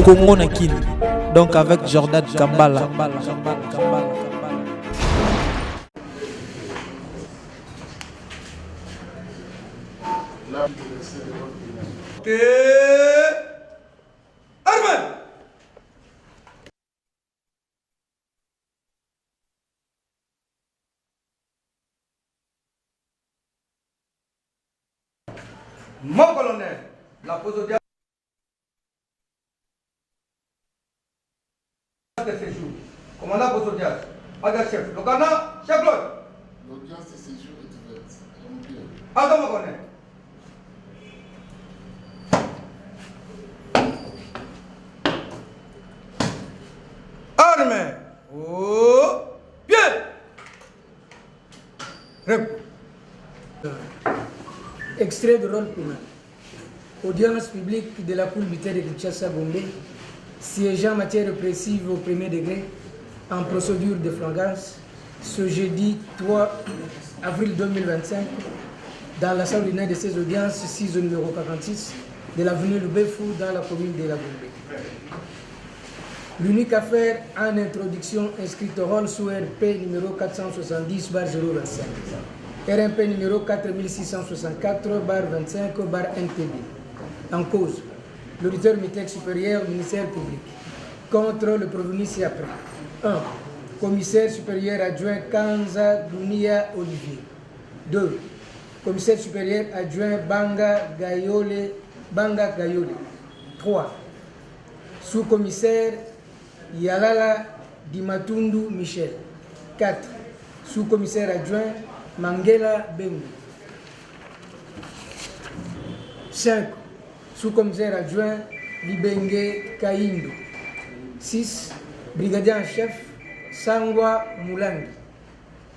Congo Nakin. Donc avec Jordan Kambala. Arman! Mon colonel, la pose au diable de séjour. Commandant pose au diable. Madame chef. Le commandant, chef Claude. L'audience de séjour est ouverte. Attends, mon colonel. Armée. Oh, bien. Repos. Extrait de rôle pénal. Audience publique de la cour militaire de Kinshasa Gombe, siégeant en matière répressive au premier degré, en procédure de flagrance, ce jeudi 3 avril 2025, dans la salle ordinaire de ces audiences, 6 au numéro 46, de l'avenue Lubefou, dans la commune de la Gombe. L'unique affaire en introduction inscrite au rôle sous RP numéro 470/025. RMP numéro 4664/25/NTB. En cause, l'auditeur militaire supérieur au ministère public. Contre le prévenu ci-après. 1. Commissaire supérieur adjoint Kanza Dunia Olivier. 2. Commissaire supérieur adjoint Banga Gayole. 3. Sous-commissaire Yalala Dimatundu Michel. 4. Sous-commissaire adjoint Mangela Bengu. 5. Sous-commissaire adjoint Libenge Kaindo. 6. Brigadier en chef Sangwa Moulangi.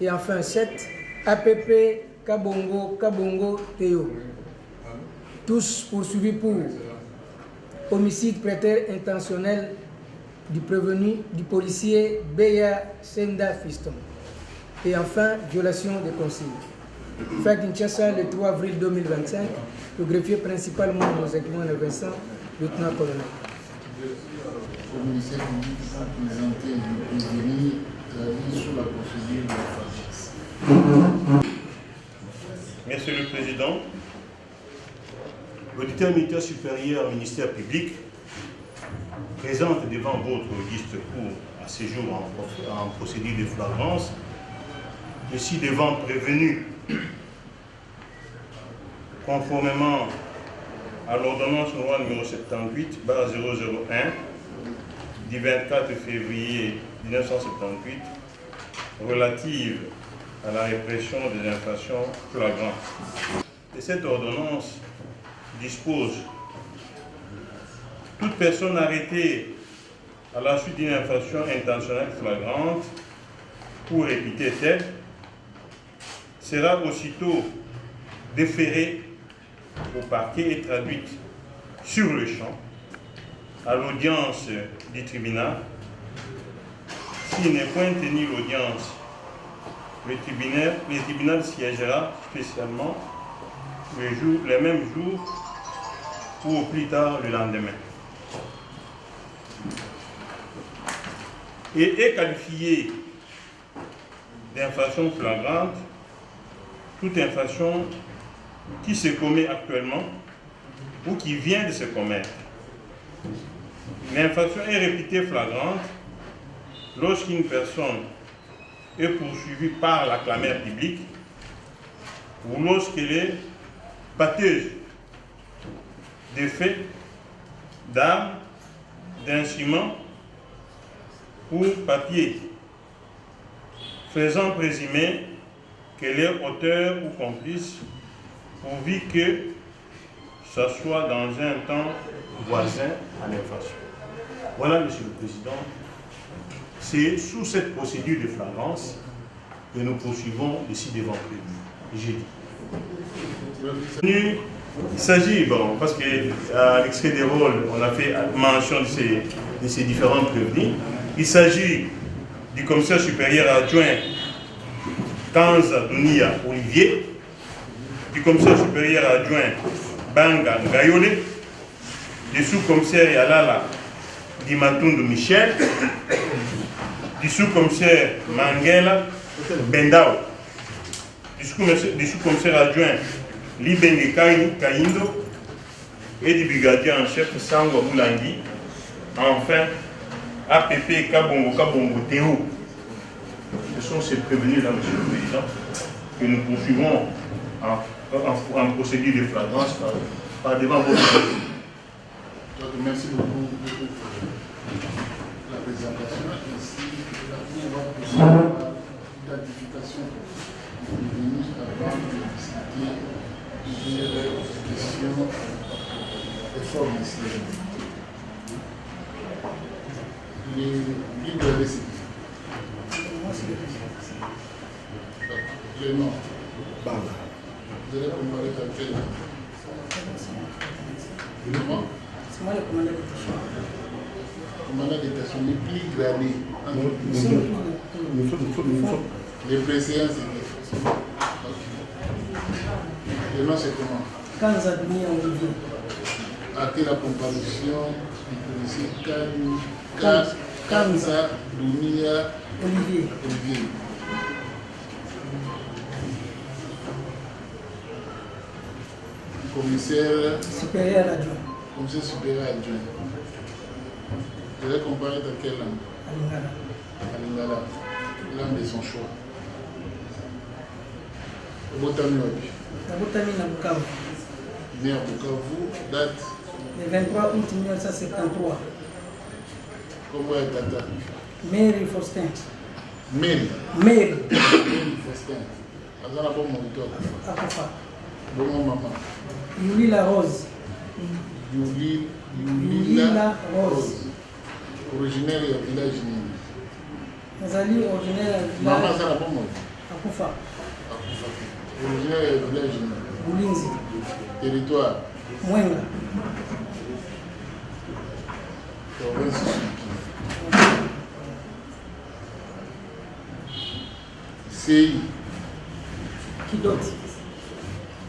Et enfin 7. APP Kabongo Théo. Tous poursuivis pour homicide prétexte intentionnel du prévenu du policier Beya Senda Fiston. Et enfin, violation des consignes. Fait Kinshasa le 3 avril 2025, le greffier principal Mouzekouane Vincent, lieutenant-colonel. Le ministère public a présenté le prévenu sur la procédure de la flagrance. Monsieur le Président, l'auditeur militaire supérieur au ministère public présente devant votre liste cour à séjour en procédure de flagrance, ici devant prévenu, conformément à l'ordonnance loi numéro 78/001 du 24 février 1978 relative à la répression des infractions flagrantes. Et cette ordonnance dispose: toute personne arrêtée à la suite d'une infraction intentionnelle flagrante ou répétée telle sera aussitôt déférée au parquet et traduite sur le champ à l'audience du tribunal. S'il n'est point tenu l'audience, le tribunal siégera spécialement les mêmes jours ou au plus tard le lendemain. Et est qualifié d'infraction flagrante toute infraction qui se commet actuellement ou qui vient de se commettre. L'infraction est répétée flagrante lorsqu'une personne est poursuivie par la clameur publique ou lorsqu'elle est batteuse de faits, d'armes, d'instruments ou papier, faisant présumer qu'elle est auteur ou complice, pourvu que ce soit dans un temps voisin à l'infraction. Voilà, Monsieur le Président, c'est sous cette procédure de flagrance que nous poursuivons ici devant le jeudi. Il s'agit, bon, parce qu'à l'extrait des rôles, on a fait mention de ces différents prévenus. Il s'agit du commissaire supérieur adjoint Kanza Dunia Olivier, du commissaire supérieur adjoint Banga Gayole, du sous-commissaire Yalala Dimatundu Michel, du sous-commissaire Mangela Bendao, du sous-commissaire adjoint Libenge Kaindo et du brigadier en chef Sangwa Boulangi. Enfin, APP Kabongo Théo. Ce sont ces prévenus-là, Monsieur le Président, que nous poursuivons en procédure de flagrance par devant votre justice. Merci beaucoup pour la présentation. Ainsi, la Cour va procéder à l'identification du ministre avant de discuter des questions des formes ici. Les livres de récit. Le nom. Vous allez comparer à quel nom? Le nom? C'est moi le commandant d'état. Commandant d'état sont les plus gradés. Les préséances, c'est quoi? Le nom, c'est comment? Kanza Dunia Olivier. Après la comparution du policier Kanza Dunia Olivier. Commissaire Supérieur adjoint. Commissaire supérieur adjoint. Vous allez comparer dans quelle langue? Alingala. À Lingala. Langue de son choix. Botami Wabi. Nabotami na Bukavu. Né à Bukavu, date. Le 23 août 1973. Comment est Tata? Mary Faustin. Mary. Mary. Mary Faustin. Azana bon moniteur. Akufa. Bon maman. Yuli la Rose. Yulila Rose. Originaire du village Nini. Nazali originaire du Maman village Azana bon moniteur. Akufa. Originaire du village Nini. Bulinzi. Territoire. Mwenga. Province CI. Kidoti.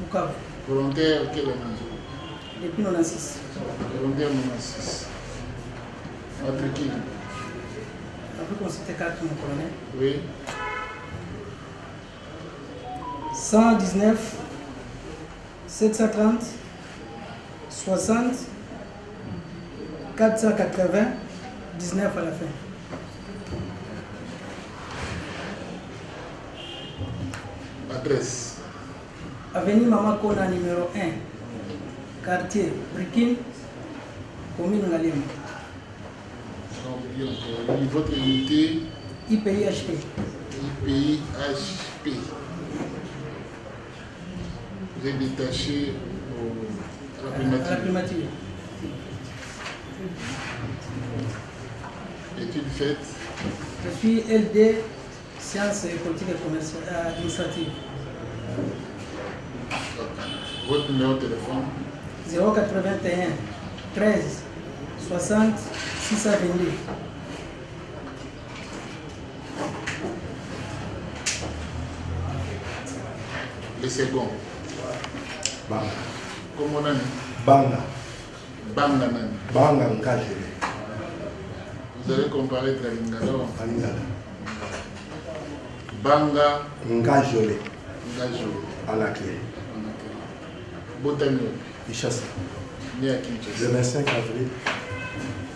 Bukavu. Volontaire, quelle année? Depuis 96. Volontaire 96. Entre qui? Après qu'on s'était carte, mon colonel. Oui. 119 730 60 480 19 à la fin. Adresse. Avenue Mama Kona numéro 1, quartier Brikin, commune Ngalema. Donc, votre unité IPIHP. IPIHP. Vous êtes détaché à la À la primature. primature. Études faites. Je suis LD, sciences politiques et commerciales administratives. Votre numéro de téléphone. 081 13 60 622. Le second. Banga. Comment on a dit? Banga. Banga Nani. Banga Nkajele. Vous allez comparer Lingala. Alingala. Banga Nkajole. Ngajo. Anakye. Botani. Ishasa. Né à Le Kinshasa. 25 avril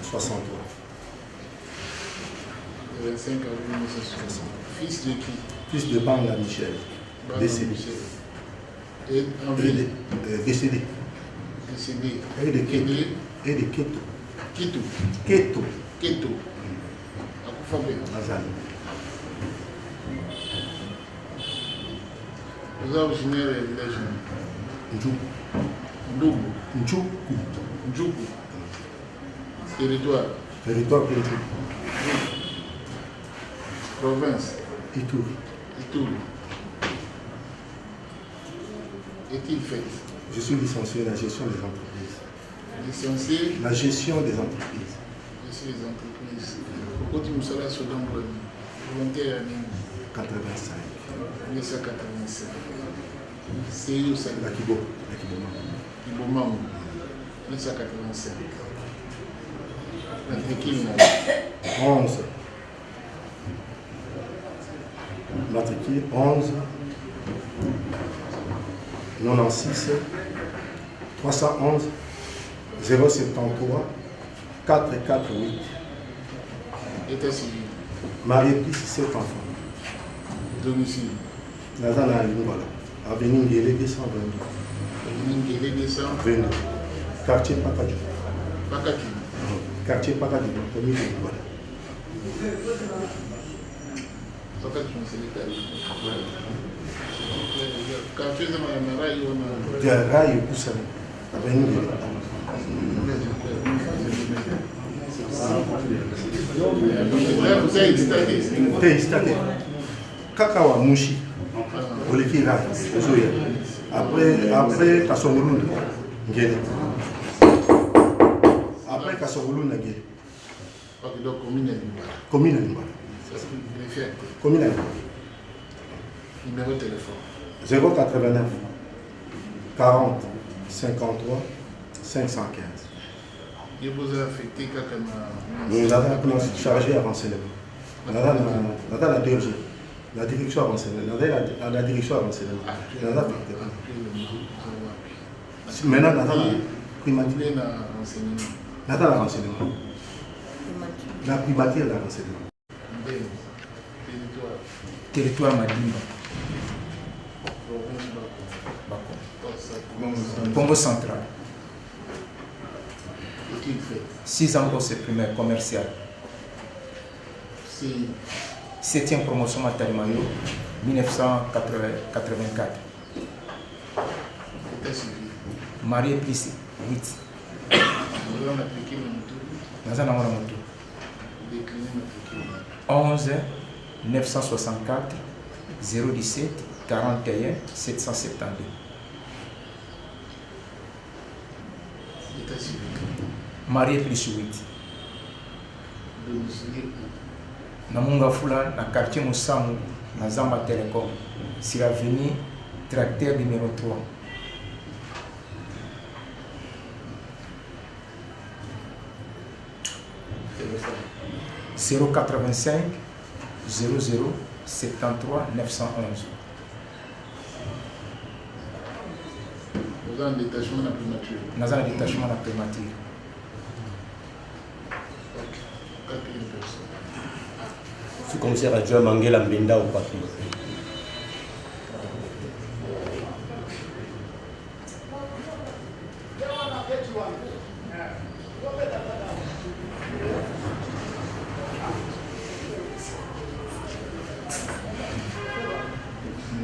63. Le 25 avril 1960. Fils de qui? Fils de Banga Michel. Banga Décédé. Michel. Et en ville. Décédé. Décédé. Et de Keto. Et de Keto. Kitou. Keto. Keto. Akufabe. Azali. Vous êtes originaire du village Ndjoukou. Ndougou. Ndjoukou. Ndjoukou. Territoire. Territoire Ndjoukou. Province. Ituri. Ituri. Est-il fait? Je suis licencié en la gestion des entreprises. Licencié. La gestion des entreprises. Je suis les entreprises. Pourquoi tu me seras sur l'emploi? Volontaire à Nîmes. 85. 1985. C'est où ça? La Kibo. La Kiboma. Ibomam. 1985. Matricule 11. Matricule 11 96 311 073 448. État civil. Marié plus 7 enfants. Domicile. Nazana Lingwala. Avenue Ngélé 222. Avenue Ngélé 222. Quartier Pakadjou. Pakadjou. Quartier Pakadjou, commune de Lingwala. Pakadjou, c'est l'État. Quartier de Raï, on a. Raï, Poussane. Avenue Ngélé. T'es Kakawa Mouchi. Oleki Raï. Après Kassongolou. Ngélé. Après Kassongolou Ngélé. Commune à Lingwala. Commune à Lingwala. Numéro de téléphone. 089 40 53 515. Il vous a affecté quand Nous avons chargé à renseignement. Nous avons la DRG, la direction à renseignement. Nous avons la direction à renseignement. Maintenant, nous avons la primature. Nous avons la renseignement. La primature de la renseignement. Territoire Madimba. Congo central. 6 ans au primaire commercial. 7e promotion Matarimayo, 1984. Marié plus 8. Nazana Moramoto. 11 964 017 41 772. Marié plus 8. Namunga Fula, na quartier Moussamou, na Zamba Telecom, sur l'avenue tracteur numéro 3. « 085 00 73 911. Vous avez un détachement de la primature. Nous avons un détachement de la primature. Sous-commissaire adjoint Mangela Mbenda au papier.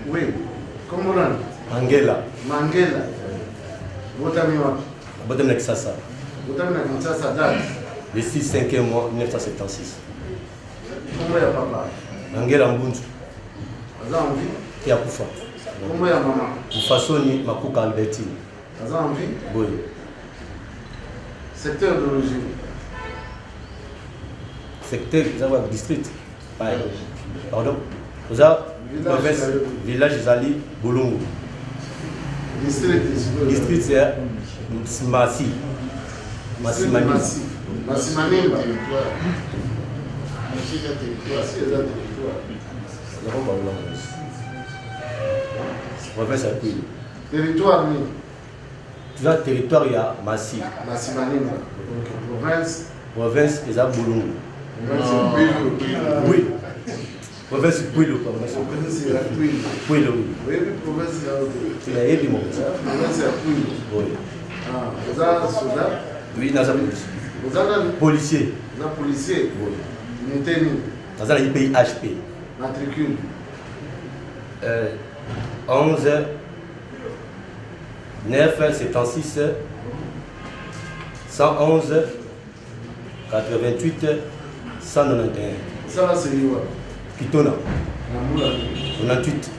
Oui, comment on Mangela. Mangela. Votami wapi? Votami na Kisasa. Votami na Kisasa date. Le 6-5e mois 1976. Comment ya papa? Mangela Mbunzu. Aza envie? Qui a kufa. Comment ya maman? Mufasoni Makuka Albertine. Aza envie? Oui. Secteur d'origine. Secteur, district. Pardon. Vous avez village Zali Boulungu. District c'est Massi. Massimani. Massimanimba. Province à Kouil. Territoire ni. Tu as territoire il y a Massi. Massimanimba. Province. Province c'est à Boulungu. Oui. Province Kouilo. Province c'est à Kouilo. Kouilo. Oui, province c'est à Kouilo. Tu l'as aidé mon Province c'est à Kouilo. Oui. Ah, vous avez soldat? Oui, dans la police. Vous avez policier. Vous avez policier? Oui. Unité ni. Dans la pays HP. Matricule. 11 9 76 111 88 191. Ça là c'est où? Kitona. Namoula. 98.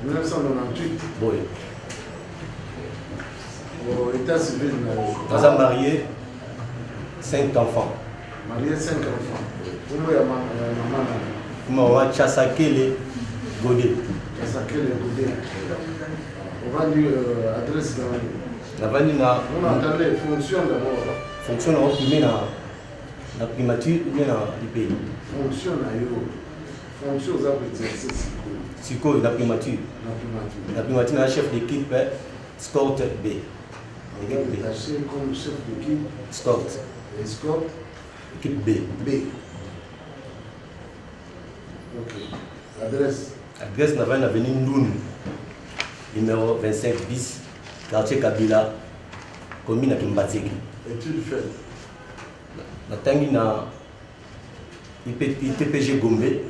1998. Oui. Au état civil. Dans un marié 5 enfants. Marié 5 enfants. Comment il y a maman? Comment on va Tchassakele Godé. Tchassakele Godé. On va dire adresse dans la vanille. On a entendu fonction d'abord. Fonction on primer na La primature ou bien dans le pays. Fonction aux exercices. Siko, la primature. La primature, la chef d'équipe escorte B. Détaché comme chef d'équipe. Escorte. Escorte. Équipe B. B. Ok. Adresse. Adresse n'a pas avenue Ndoun, numéro 25 bis, quartier Kabila, commune à Kimbatseki. Étude faite. La tangi na ITPG Gombe,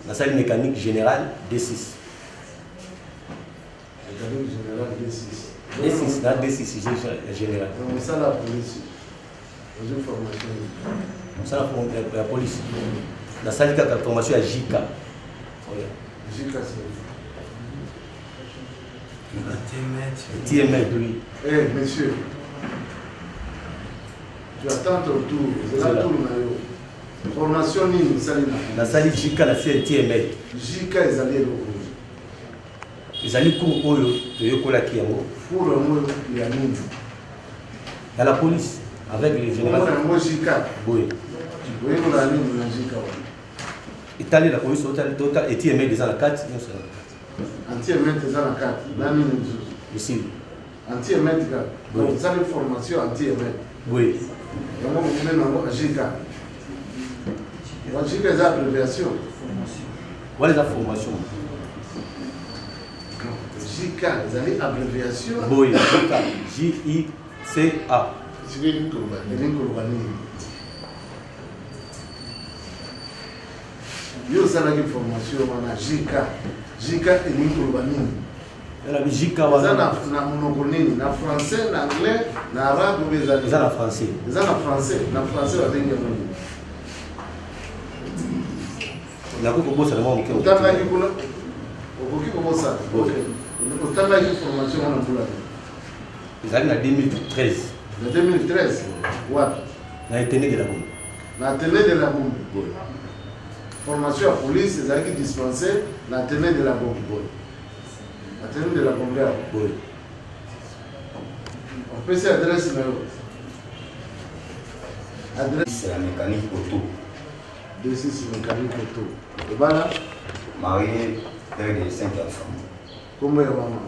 la salle mécanique générale D6. Mécanique générale D6. D6, la D6 générale. Donc ça la police. Dans une formation. Ça la police. La salle de formation à JK. JK c'est. TML, oui. Eh, monsieur. Tu attends ton tour. C'est la tour. Formation ni salina. La salle JK, la salle TML. JK est allé le rouge. Les alliés courent au Yokola Kiyango. Pour le mot, il y a mine. Dans la police, avec les généraux. Moi, JK. Oui. Oui, vous l'avez mis dans JK. Italie, la police totale et TML des la 4. Anti-émet des la 4. La mine. Ici. Anti-émet, donc vous avez une formation anti-émet. Oui. Et moi, vous venez dans JK. JK est l'abréviation. Voilà la formation. JK, vous avez l'abréviation. Oui, J-I-C-A. C'est une Kourbani. Yo salaki formation wana JK et une Kourbani. La JK na monoko nini na français na anglais na arabe ou ezali na français. Na français babengi nini. Na ko bossa na mo ke. Utangaki kuna okoki kobosa. Utangaki formation wana mpula. Ezali na 2013. Na 2013 wapi? Na Athénée de la Bombe. Na Athénée de la Bombe. Formation à police, ils ont dispensé la Athénée de la Bombe. Athénée de la Bombe. Oui. On peut s'adresser là. Adresse. C'est la mécanique auto. D6 mécanique auto. Et voilà. Marié, père de 5 enfants. Comment est maman?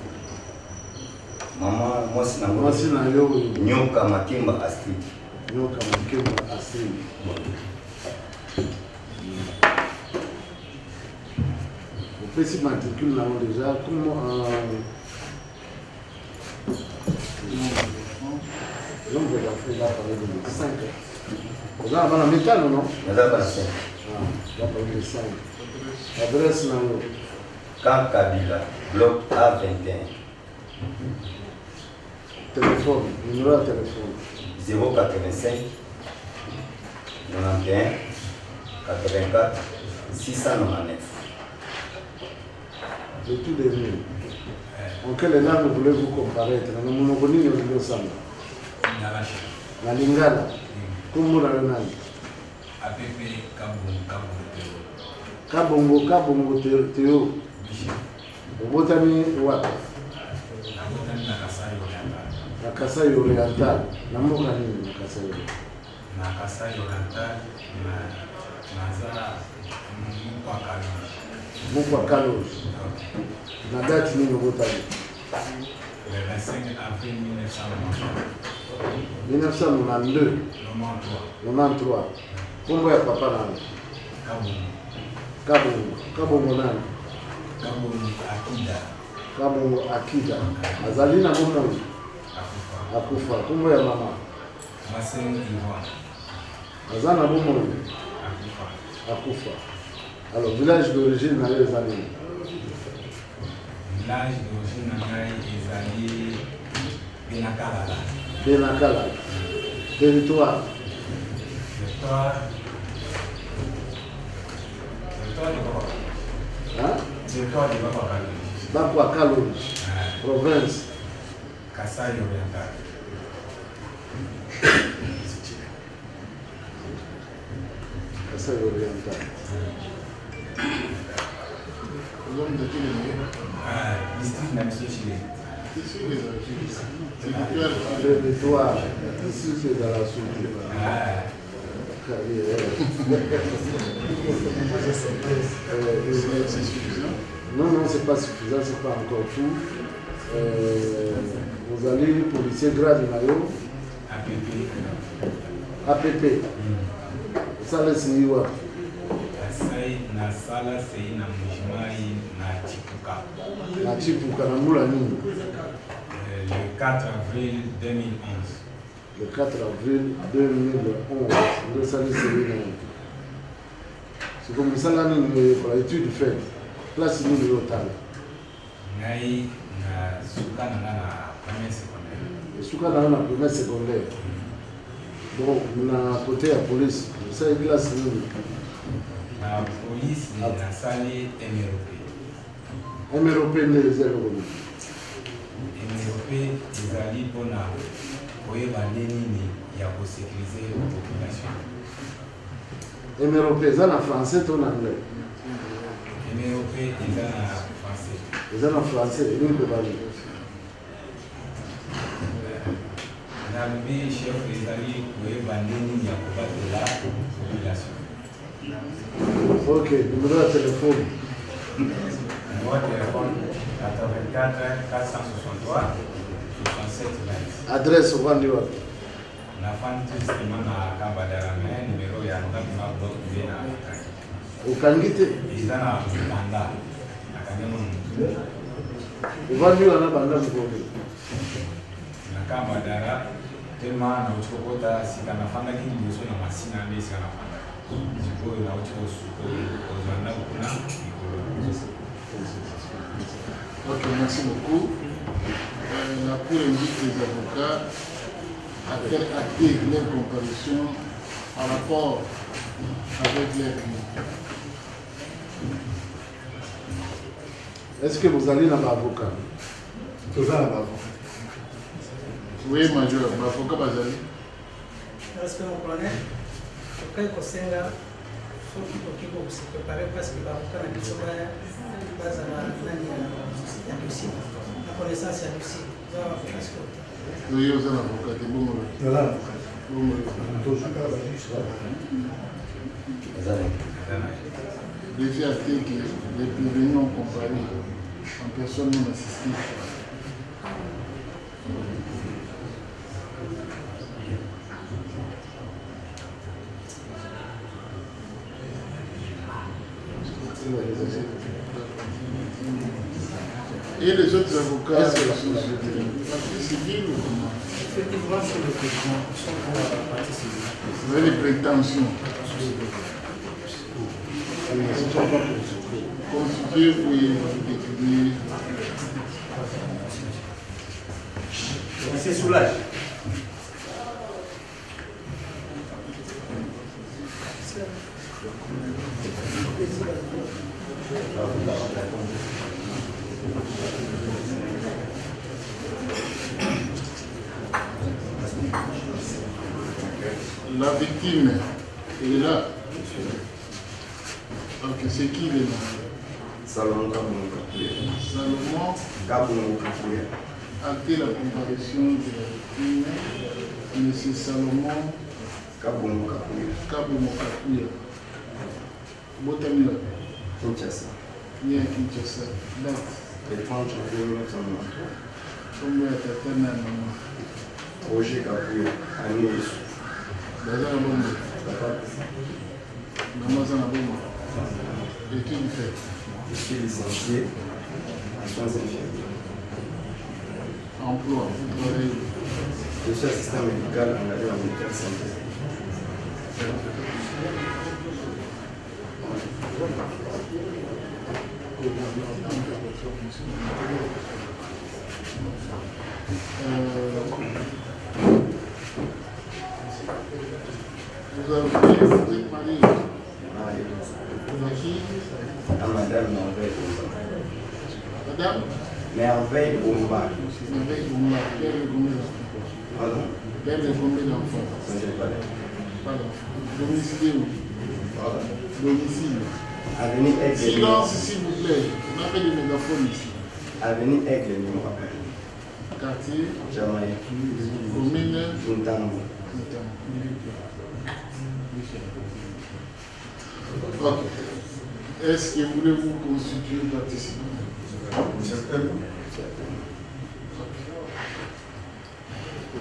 Maman, moi c'est Moi c'est Nayo. Nyoka Makimba Astrid. Nyoka Makimba Astrid. On peut s'y matriculer là déjà. Comment. Donc, vous avez parlé de 5. Vous avez la métal ou non? Vous avez la 5. Vous avez parlé de 5. Adresse Nayo. Camp Kabila, bloc A21. Téléphone, numéro de téléphone. 085 91 84 699. De tout dernier. En quelle langue voulez-vous comparaître? Dans mon monogoni, vous voulez ça. La lingala. Comment la langue? Kabongo Théo. Obotani wapi? Na Kasai Oriental. Na mboka nini na Kasai? Na Kasai Oriental na Mukwa Kalos. Na date nini obotani? Le 25 avril 1992. 93. Kombo ya papa nani? Kabongo nani? Kabongo Akida. Azali na bomoi. Akufa. Kombo ya mama? Azana bomoi. Akufa. Alors, village d'origine na les années. Village d'origine na les Benakalala. Benakalala. Territoire. Hein? Territoire de Bakwa Kalouj. Province. Kasai Oriental. Kasai Oriental. District Namso Chile. Territoire. Ici, c'est dans la Soudou. C'est suffisant? Non, non, c'est pas suffisant, c'est pas encore tout. Vous allez, policier grade maillot. APP. Ça, c'est où? Na sala sei na mujimai na chipuka. Na chipuka na mula nini? Le 4 avril 2011. Le 4 avril 2011. Ndio sala sei na. C'est comme ça là nous pour l'étude faite. Place nous le total. Ngai na suka na première secondaire. Suka na première secondaire. Bon, na côté la police, ça est classe nous. La police na sali MRP. MRP les zéro. MRP ezali pona koyeba nini ya ko sécuriser la population. MRP ça en français ou en anglais? MRP eza na français. Eza na français, ni ko bali. Na mbi chef ezali koyeba nini ya ko batela population. Ok, numéro de téléphone. Numéro de téléphone 84 463 67 20. Adresse au Rwanda. La fan justement na Kabadara mais numéro ya ndakuna block B na Ukangite. Iza na Banda. Akanyemo. Uvandiwa na banda mkono. Na Kabadara tema na uchokota sika na fanda kini boso na masina nde sika na fanda. Sikoyo na uchosuko ozanda kuna. Ok, merci beaucoup. La Cour invite les avocats à faire acter leur comparution en rapport avec les clients. Est-ce que vous allez dans l'avocat? Vous allez dans l'avocat? Oui, major, l'avocat va aller. Respect mon colonel. Quand il conseille, sauf qu'il faut se préparer parce que l'avocat n'a pas de dossier. La connaissance est dossier. Oui, vous allez l'avocat, c'est bon. Vous allez Défi acté que les prévenus ont comparé en personne non assistée. Et les autres avocats, est-ce que la partie civile ou comment? Effectivement, sur le président, sont pour la partie civile. Vous avez des prétentions constituées pour étudier. C'est soulage. La victime, elle est là. Ok, c'est qui les noms? Salomon Kabounou Kapouya. Salomon Kabounou Kapouya. Acté la comparution de la victime, M. Salomon Kabounou Kapouya. Kabounou Kapouya. Botamila. Kinshasa. Né à Kinshasa. Date. Le 30 janvier 1990. Combien de tata na maman? Roger Kapouya. Ami Yesu. Baza na bombe. Maman za na bombe. Étude faite. Je suis licencié en soins infirmiers. Emploi, vous travaillez. Je suis assistant médical engagé en médical santé. Vous êtes marié. Vous êtes qui? À Madame Merveille Bomba. Madame Merveille Bomba. Merveille Bomba. Quel est combien d'enfants? Pardon? Quel est combien d'enfants? Je ne sais pas. Pas d'enfants. Domicile où? Voilà. Domicile. Avenue Aigle. Silence, s'il vous plaît. On appelle les mégaphones ici. Avenue Aigle, numéro 1. Quartier. Jamaïque. Commune. Ntambo. Ok. Est-ce que vous voulez vous constituer participant?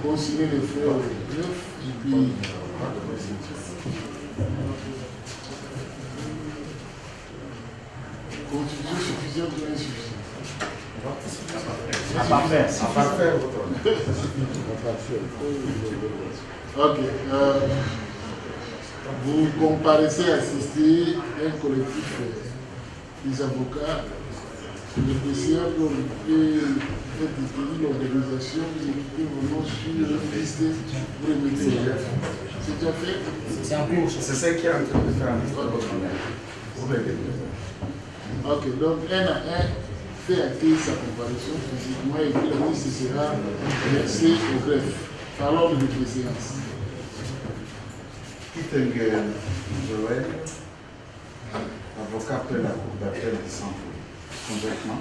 Consigner les frais au greffe et puis constitution suffisante ou insuffisante? Ok. Vous comparaissez assister un collectif des avocats. Le PCA pour détenir l'organisation qui est vraiment sur une liste pour les métiers. C'est déjà fait? C'est en cours. C'est ça qui est en train de faire. Ok, donc un à un fait acquérir sa comparaison physiquement et puis la liste sera versée au greffe. Parlons de préséance. Kitenge Joël, avocat après la Cour d'appel du centre. Complètement.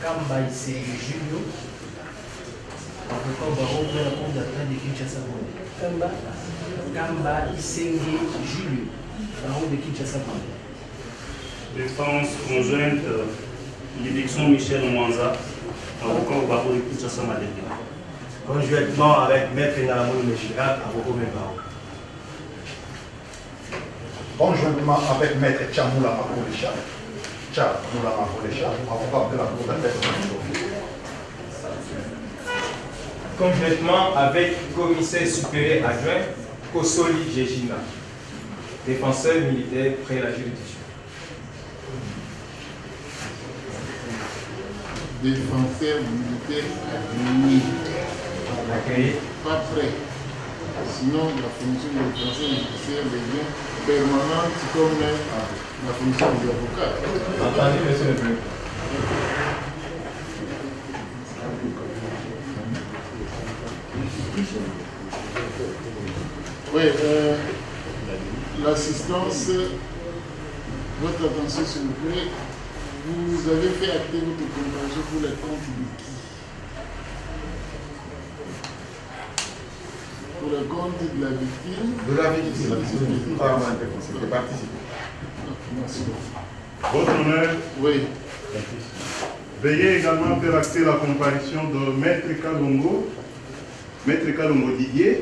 Kamba Isenge Julio, avocat au barreau de la Cour d'appel de Kinshasa. Kamba Isenge Julio, barreau de Kinshasa. Défense conjointe, l'élection Michel Mwanza, avocat au barreau de Kinshasa. Conjointement avec Maître Naramou Meshira, avocat au même barreau. Conjointement avec Maître Tchamoula Makolecha, avocat de la Cour d'appel. Conjointement avec commissaire supérieur adjoint Kosoli Jejina, défenseur militaire près la juridiction. Défenseur militaire adjoint. Pas prêt. Sinon, la fonction de défenseur militaire devient permanente comme la fonction des avocats. Entendu, monsieur le président. Oui, l'assistance, votre attention s'il vous plaît. Vous avez fait acter votre comparaison pour les comptes de qui? Pour le compte de la victime. De la victime. C'est participer. Merci beaucoup. Votre honneur, oui. Veuillez également faire acter la comparution de Maître Kalongo Didier,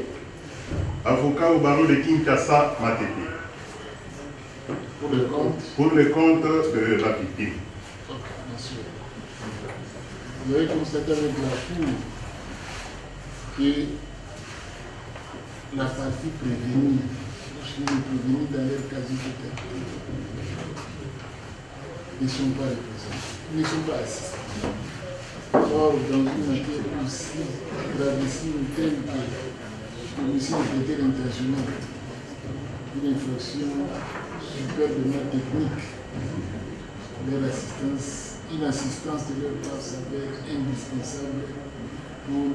avocat au barreau de Kinshasa Matete. Pour le compte de la victime. Ok, merci. Vous avez constaté avec la Cour que la partie prévenue, lorsqu'ils sont prévenus dans leur quasi-totalité, ne sont pas représentés, ne sont pas assistés. Or, dans une matière aussi gravissime telle que l'homicide était intentionnel, une infraction superbement technique, une assistance de leur part s'avère indispensable pour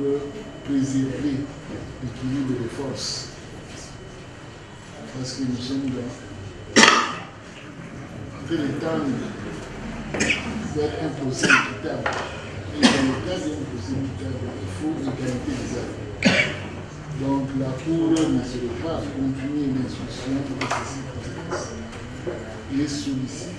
préserver l'équilibre des forces. Parce que nous sommes dans le temps faire un procès équitable. Et dans le cas d'un procès équitable, il faut égalité des actes. Donc la Cour ne serait pas continuer l'instruction de ces circonstances et sollicite.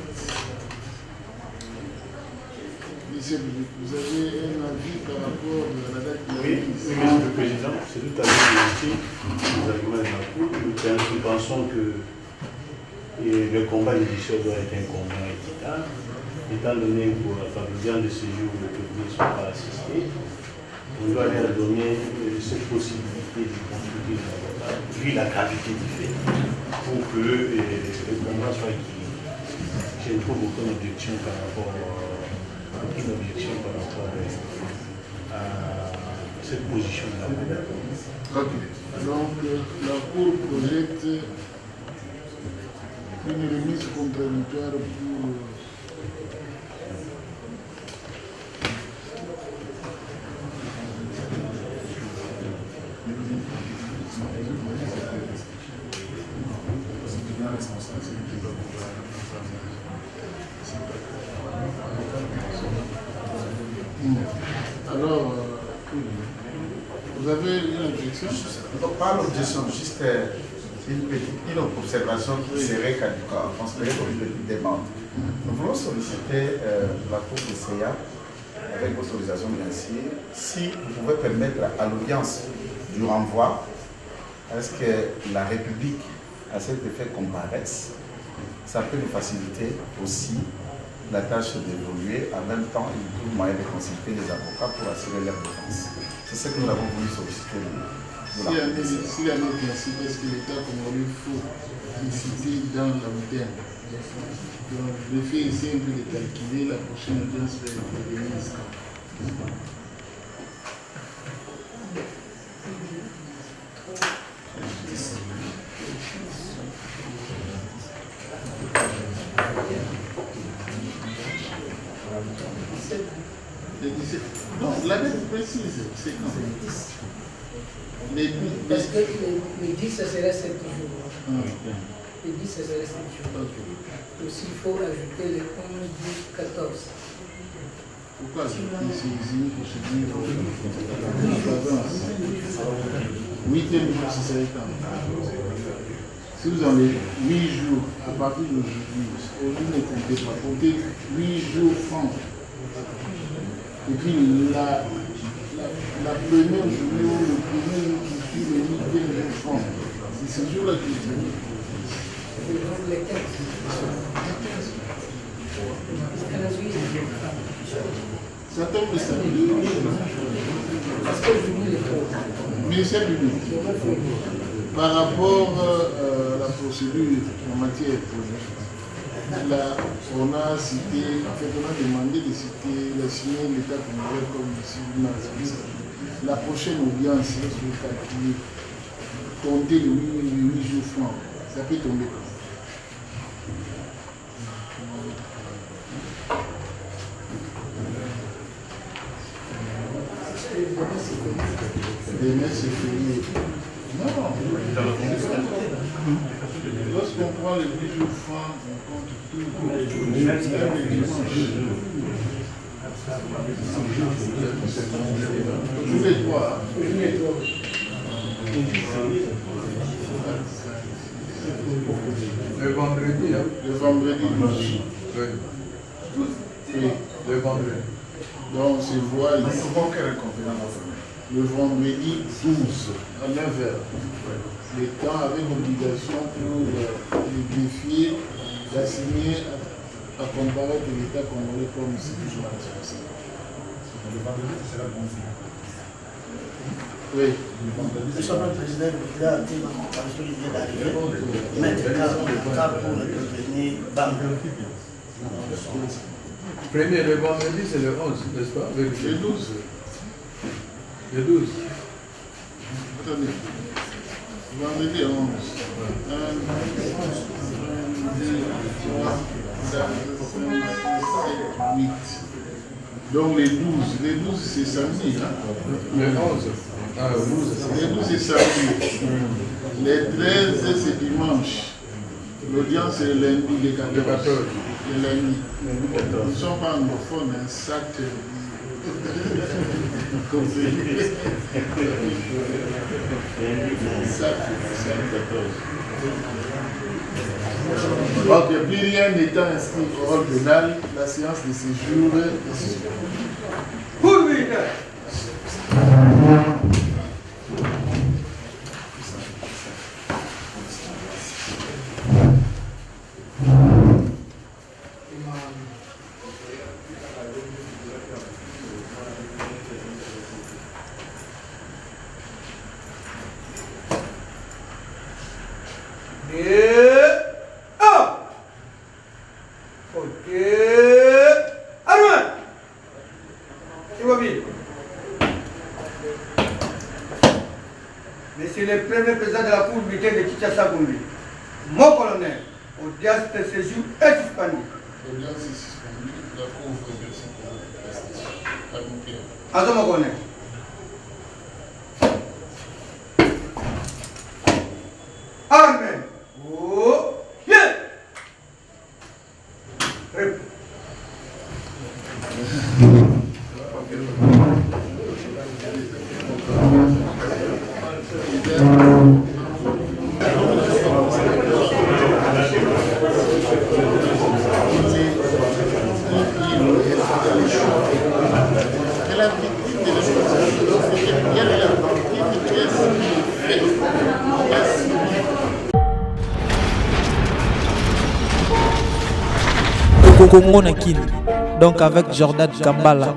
Monsieur, vous avez un avis par rapport à la date de la Oui, Monsieur le Président, c'est tout à fait légitime, les arguments de la Cour. Nous pensons que le combat judiciaire doit être un combat équitable, étant donné que pour la famille de séjour, les prévenus ne sont pas assistés. On doit leur donner cette possibilité de consulter l'avocat, vu la gravité du fait, pour que le combat soit équilibré. Je ne trouve aucune objection par rapport à cette position de l'avocat. Ok. Donc la Cour projette une remise contradictoire pour alors, Vous avez une objection? Non, pas l'objection, juste une observation qui serait considérée comme une petite demande. Nous voulons solliciter la Cour de CA, avec autorisation bien sûr, si vous pouvez permettre à l'audience du renvoi, est-ce que la République, à cet effet, comparaisse? Ça peut nous faciliter aussi la tâche d'évoluer. En même temps, il trouve moyen de consulter les avocats pour assurer leur défense. C'est ce que nous avons voulu solliciter. S'il y a un principe, est-ce que l'État congolais faut citer dans la moderne? Donc, le fait est simple de calculer la prochaine audience va être de ministre. Non, la date précise, c'est quand? Parce que les 10, ça serait 7 jours. Les 10, ça serait 7 jours. Aussi, il faut ajouter les 11, 12, 14. Pourquoi c'est ici que je dis 8e jour, ce serait quand? Si vous en avez 8 jours, à partir d'aujourd'hui, aujourd'hui ne comptez pas, comptez 8 jours francs. Et puis la première journée ou le premier jour qui suit le 8e jour franc, c'est ce jour-là qui se dit. Les 15. Ça tombe le samedi. Parce que j'oublie les 3. Ministère public, par rapport à la procédure en matière on a cité, en fait on a demandé de citer la signer l'État congolais comme civil responsable. La prochaine audience sur calculer, compter le 8 jours francs, ça peut tomber comme ça. Demain c'est férié. Non, lorsqu'on prend les 8 jours francs, on compte tout, même les dimanches. Tous les trois. Le vendredi, hein? Le vendredi. Oui. Oui. Le vendredi. Donc on se voit ici. Le vendredi 12 à 9h. Le temps avec obligation pour les défier d'assigner à comparaître l'État congolais comme civil responsable. Le vendredi, c'est la bonne. Oui. Monsieur le Président, il a dit dans la comparaison qui vient d'arriver, mettre cas pour intervenir, bam. Premier, le vendredi, c'est le 11, n'est-ce pas? Le 12. Le 12. Attendez. Vendredi 11. 1, 2, 3, 4, 5, 6, 7, 8. Donc les 12. Les 12, c'est samedi. Hein? Le 11. Ah, le 12. Les 12, c'est samedi. Les 13, c'est dimanche. L'audience, c'est le lundi, les 14. Le lundi. Ils ne sont pas anglophones, un sac. Ok, plus rien n'étant inscrit au rôle pénal, la séance de séjour est suspendue. Pour lui, Monsieur le premier président de la Cour militaire de Kinshasa-Gombe, mon colonel, audience de séjour est suspendue. L'audience est suspendue, la Cour veut exercer pour l'arrestation. Attends, mon colonel. Amen. Oh, bien. Réponds. Congo Nakini, donc avec Jordan Kambala.